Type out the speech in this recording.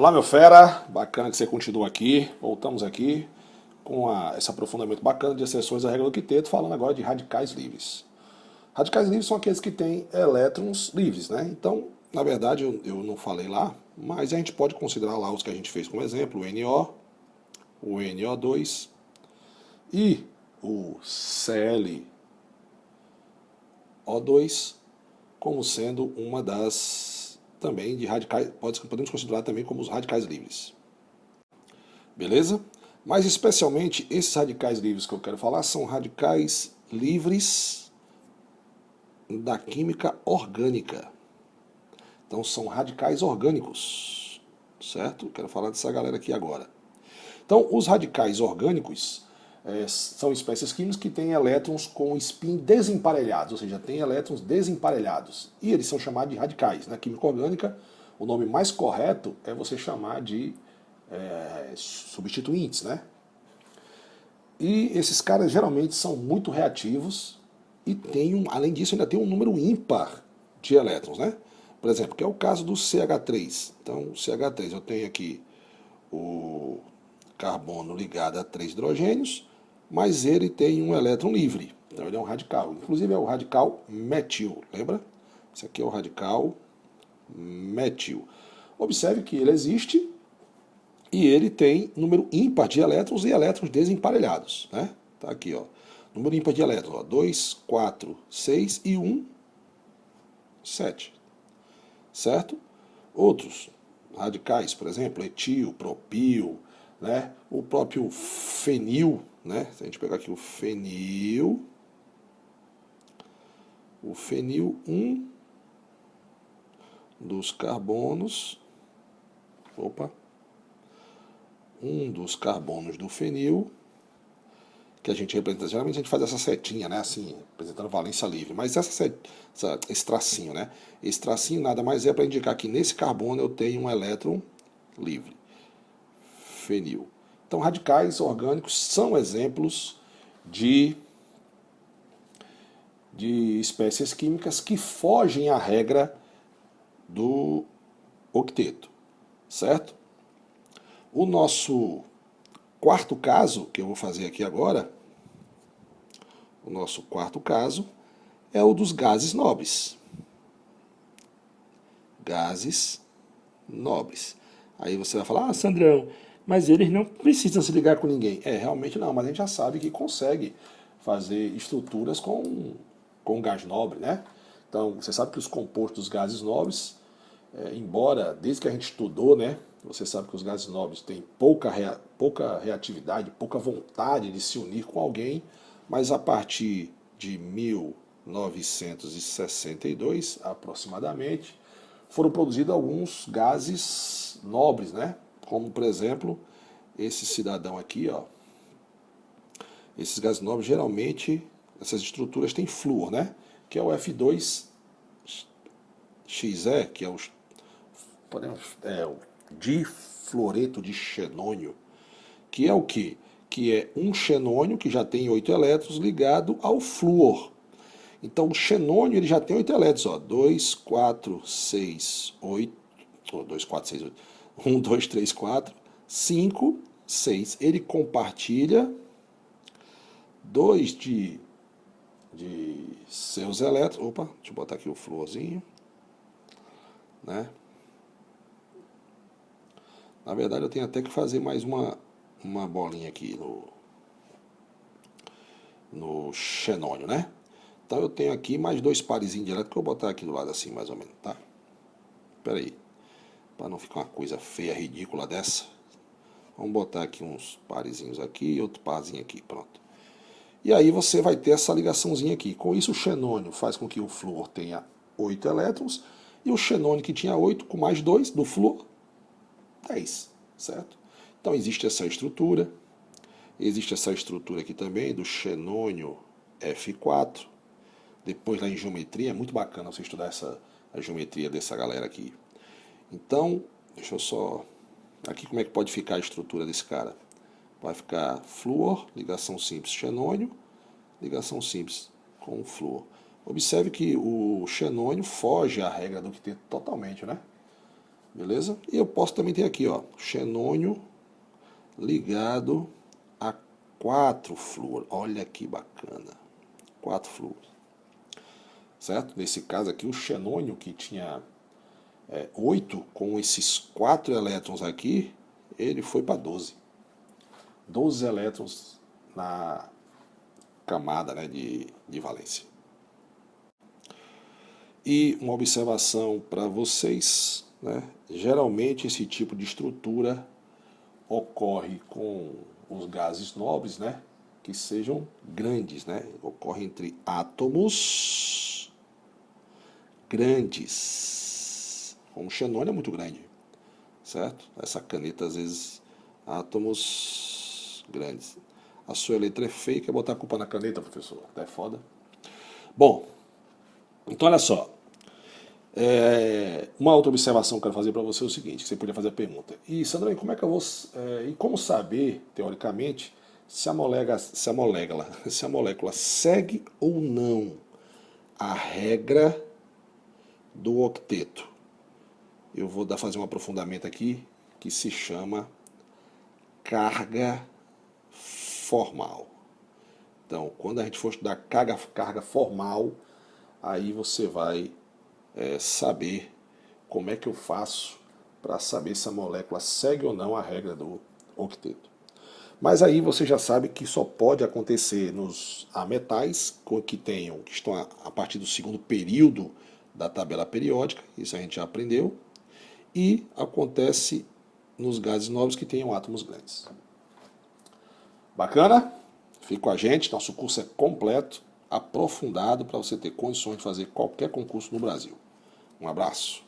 Olá, meu fera, bacana que você continua aqui. Voltamos aqui com esse aprofundamento bacana de exceções da regra do quinteto, falando agora de radicais livres. Radicais livres são aqueles que têm elétrons livres, né? Então, na verdade, eu não falei lá, mas a gente pode considerar lá os que a gente fez como exemplo, o NO, o NO2 e o ClO2 como sendo uma das também de radicais, podemos considerar também como os radicais livres. Beleza? Mas especialmente esses radicais livres que eu quero falar são radicais livres da química orgânica. Então são radicais orgânicos, certo? Quero falar dessa galera aqui agora. Então os radicais orgânicos são espécies químicas que têm elétrons com spin desemparelhados, ou seja, têm elétrons desemparelhados. E eles são chamados de radicais. Na química orgânica, o nome mais correto é você chamar de substituintes, né? E esses caras geralmente são muito reativos e além disso, ainda tem um número ímpar de elétrons, né? Por exemplo, que é o caso do CH3. Então, o CH3, eu tenho aqui o carbono ligado a 3 hidrogênios, mas ele tem um elétron livre. Então, ele é um radical. Inclusive, é o radical metil, lembra? Esse aqui é o radical metil. Observe que ele existe e ele tem número ímpar de elétrons e elétrons desemparelhados, né? Tá aqui, ó. Número ímpar de elétrons, ó, 2, 4, 6 e 1, 7. Certo? Outros radicais, por exemplo, etil, propil, né? O próprio fenil, né? Se a gente pegar aqui o fenil, um dos carbonos, um dos carbonos do fenil, que a gente representa, geralmente a gente faz essa setinha, né, assim, representando valência livre, mas esse tracinho, né, esse tracinho nada mais é para indicar que nesse carbono eu tenho um elétron livre, fenil. Então, radicais orgânicos são exemplos de espécies químicas que fogem à regra do octeto, certo? O nosso quarto caso, que eu vou fazer aqui agora, o nosso quarto caso é o dos gases nobres. Gases nobres. Aí você vai falar, Sandrão, mas eles não precisam se ligar com ninguém. Realmente não, mas a gente já sabe que consegue fazer estruturas com gás nobre, né? Então, você sabe que os compostos dos gases nobres, embora, desde que a gente estudou, né, você sabe que os gases nobres têm pouca reatividade, pouca vontade de se unir com alguém, mas a partir de 1962, aproximadamente, foram produzidos alguns gases nobres, né? Como, por exemplo, esse cidadão aqui, ó. Esses gases nobres, geralmente, essas estruturas têm flúor, né? Que é o F2XE, que é o difluoreto de xenônio, que é o quê? Que é um xenônio que já tem 8 elétrons ligado ao flúor. Então o xenônio ele já tem 8 elétrons, ó, 2, 4, 6, 8, 2, 4, 6, 8, 1, 2, 3, 4, 5, 6. Ele compartilha 2 de seus elétrons. Opa, deixa eu botar aqui o flúorzinho, né? Na verdade eu tenho até que fazer mais uma bolinha aqui no xenônio, né? Então eu tenho aqui mais 2 parezinhos de elétrons que eu vou botar aqui do lado assim, mais ou menos, tá? Espera aí, para não ficar uma coisa feia, ridícula dessa. Vamos botar aqui uns parezinhos aqui e outro parzinho aqui, pronto. E aí você vai ter essa ligaçãozinha aqui. Com isso o xenônio faz com que o flúor tenha 8 elétrons e o xenônio que tinha 8 com mais 2 do flúor, 10, certo? Então existe essa estrutura. Existe essa estrutura aqui também do xenônio F4. Depois lá em geometria, é muito bacana você estudar a geometria dessa galera aqui. Então, deixa eu só... Aqui como é que pode ficar a estrutura desse cara? Vai ficar flúor, ligação simples xenônio, ligação simples com o flúor. Observe que o xenônio foge à regra do octeto totalmente, né? Beleza? E eu posso também ter aqui, ó, xenônio ligado a 4 flúor. Olha que bacana. 4 flúor. Certo? Nesse caso aqui, o xenônio que tinha 8, com esses 4 elétrons aqui, ele foi para 12. 12 elétrons na camada, né, de valência. E uma observação para vocês, né, geralmente esse tipo de estrutura ocorre com os gases nobres, né, que sejam grandes, né, ocorre entre átomos grandes. Como o xenônio é muito grande, certo? Essa caneta às vezes átomos grandes. A sua letra é feia, quer botar a culpa na caneta, professor? Até foda. Bom, então olha só. Uma outra observação que eu quero fazer para você é o seguinte, que você podia fazer a pergunta. E Sandra, como é que eu vou, e como saber, teoricamente, se a molécula segue ou não a regra do octeto? Eu vou fazer um aprofundamento aqui que se chama carga formal. Então, quando a gente for estudar carga formal, aí você vai saber como é que eu faço para saber se a molécula segue ou não a regra do octeto. Mas aí você já sabe que só pode acontecer nos ametais que estão a partir do segundo período da tabela periódica, isso a gente já aprendeu, e acontece nos gases nobres que tenham átomos grandes. Bacana? Fique com a gente, nosso curso é completo, aprofundado para você ter condições de fazer qualquer concurso no Brasil. Um abraço.